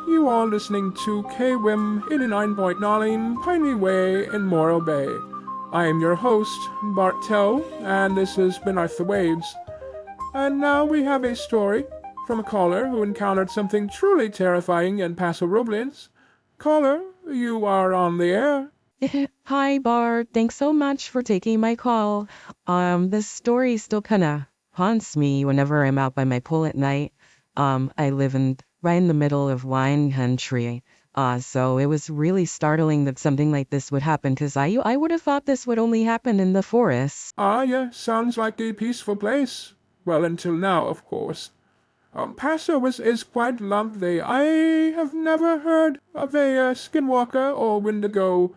You are listening to KWIMM 89.9 Piney Way in Morro Bay. I am your host, Bart, and this is Beneath the Waves. And now we have a story from a caller who encountered something truly terrifying in Paso Robles. Caller, you are on the air. Hi, Bart. Thanks so much for taking my call. This story still kind of haunts me whenever I'm out by my pool at night. I live right in the middle of wine country. So it was really startling that something like this would happen because I would have thought this would only happen in the forest. Ah, yeah, sounds like a peaceful place. Well, until now, of course. Paso is quite lovely. I have never heard of a skinwalker or Wendigo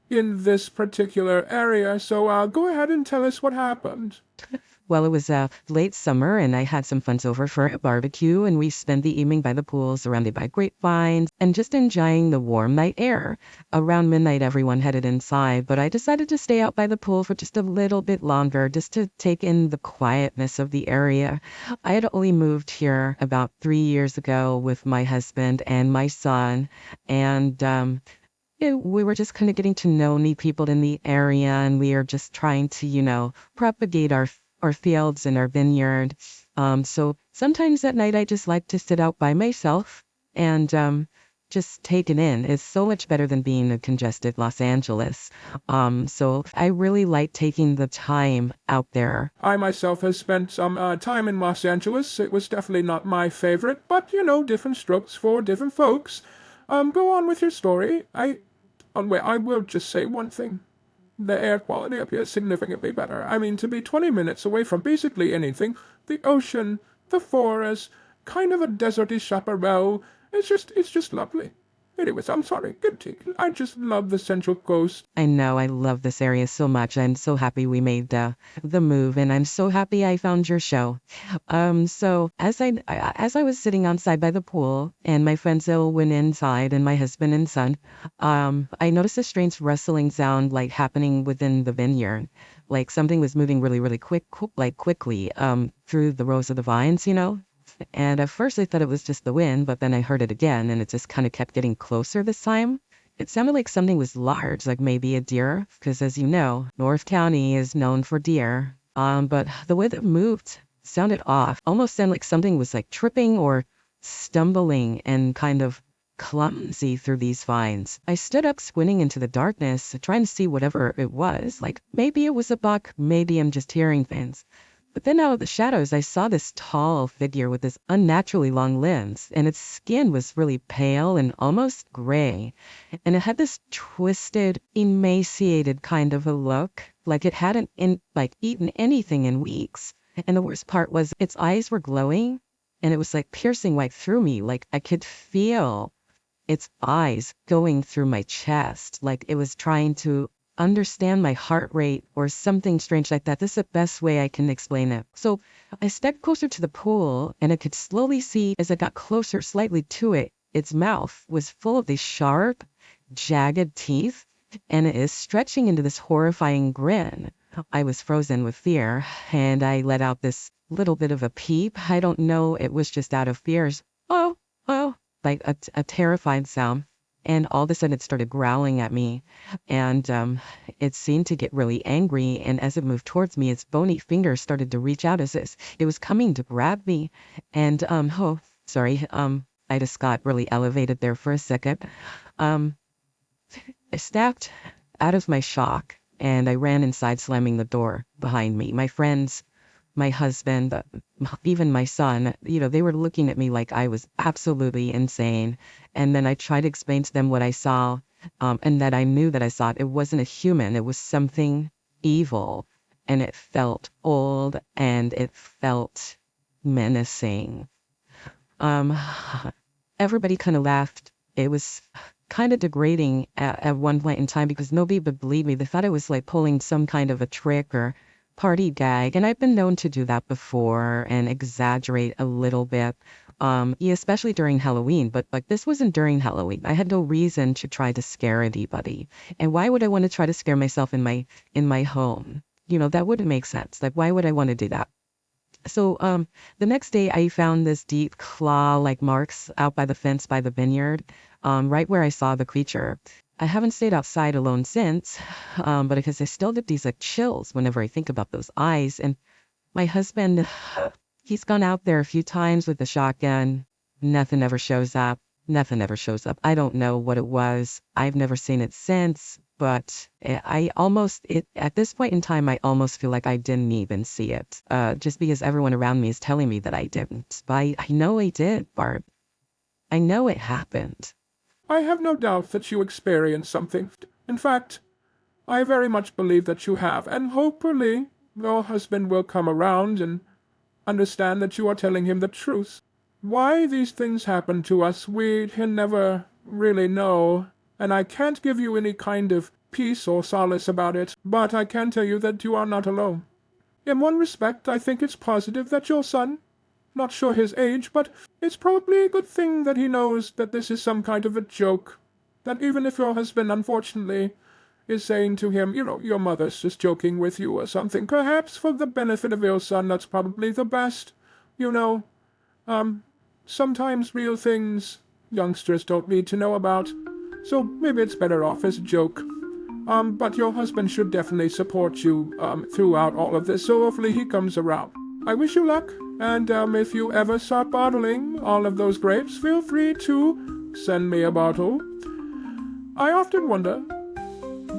in this particular area, so go ahead and tell us what happened. Well, it was late summer, and I had some friends over for a barbecue, and we spent the evening by the pool, surrounded by grapevines, and just enjoying the warm night air. Around midnight, everyone headed inside, but I decided to stay out by the pool for just a little bit longer, just to take in the quietness of the area. I had only moved here about 3 years ago with my husband and my son, and we were just kind of getting to know new people in the area, and we are just trying to, propagate our fields and our vineyard. So sometimes at night I just like to sit out by myself and just take it in. It's so much better than being in congested Los Angeles. So I really like taking the time out there. I myself have spent some time in Los Angeles. It was definitely not my favorite, but different strokes for different folks. Go on with your story. I will just say one thing. The air quality up here is significantly better. I mean, to be 20 minutes away from basically anything, the ocean, the forest, kind of a deserty chaparral, it's just lovely. Anyways, I'm sorry. Continue. I just love the Central Coast. I know I love this area so much. I'm so happy we made the move, and I'm so happy I found your show. So as I was sitting outside by the pool, and my friends all went inside, and my husband and son, I noticed a strange rustling sound like happening within the vineyard, like something was moving really, really quickly, through the rows of the vines, And at first I thought it was just the wind, but then I heard it again, and it just kind of kept getting closer this time. It sounded like something was large, like maybe a deer, because as you know, North County is known for deer. But the way that it moved sounded off, almost sounded like something was like tripping or stumbling and kind of clumsy through these vines. I stood up squinting into the darkness, trying to see whatever it was. Like maybe it was a buck, maybe I'm just hearing things. But then out of the shadows, I saw this tall figure with this unnaturally long limbs, and its skin was really pale and almost gray. And it had this twisted, emaciated kind of a look, like it hadn't eaten anything in weeks. And the worst part was its eyes were glowing, and it was like piercing right through me, like I could feel its eyes going through my chest, like it was trying to understand my heart rate or something strange like that. This is the best way I can explain it. So I stepped closer to the pool, and I could slowly see as I got closer slightly to it, its mouth was full of these sharp, jagged teeth, and it is stretching into this horrifying grin. I was frozen with fear, and I let out this little bit of a peep. I don't know, it was just out of fears. Oh, like a terrified sound. And all of a sudden it started growling at me, and it seemed to get really angry, and as it moved towards me, its bony fingers started to reach out as it was coming to grab me. And I just got really elevated there for a second. I snapped out of my shock, and I ran inside, slamming the door behind me. My friends, my husband, even my son, they were looking at me like I was absolutely insane. And then I tried to explain to them what I saw, and that I knew that I saw it. It wasn't a human. It was something evil, and it felt old, and it felt menacing. Everybody kind of laughed. It was kind of degrading at one point in time because nobody would believe me. They thought I was like pulling some kind of a trick or party gag, and I've been known to do that before and exaggerate a little bit, especially during Halloween, but like this wasn't during Halloween. I had no reason to try to scare anybody, and why would I want to try to scare myself in my home? That wouldn't make sense. Like, why would I want to do that? So the next day I found this deep claw-like marks out by the fence by the vineyard, right where I saw the creature. I haven't stayed outside alone since, but because I still get these like chills whenever I think about those eyes. And my husband, he's gone out there a few times with the shotgun. Nothing ever shows up. Nothing ever shows up. I don't know what it was. I've never seen it since, but at this point in time, I almost feel like I didn't even see it. Just because everyone around me is telling me that I didn't. But I know I did, Bart. I know it happened. I have no doubt that you experienced something. In fact, I very much believe that you have, and hopefully your husband will come around and understand that you are telling him the truth. Why these things happen to us we can never really know, and I can't give you any kind of peace or solace about it, but I can tell you that you are not alone. In one respect, I think it's positive that your son, not sure his age, but it's probably a good thing that he knows that this is some kind of a joke, that even if your husband, unfortunately, is saying to him, your mother's just joking with you or something, perhaps for the benefit of your son, that's probably the best. You know, sometimes real things youngsters don't need to know about, so maybe it's better off as a joke. But your husband should definitely support you, throughout all of this, so hopefully he comes around. I wish you luck, and, if you ever start bottling all of those grapes, feel free to send me a bottle. I often wonder,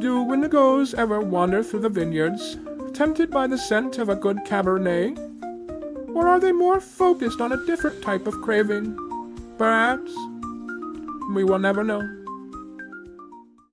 do Wendigos ever wander through the vineyards, tempted by the scent of a good Cabernet? Or are they more focused on a different type of craving? Perhaps. We will never know.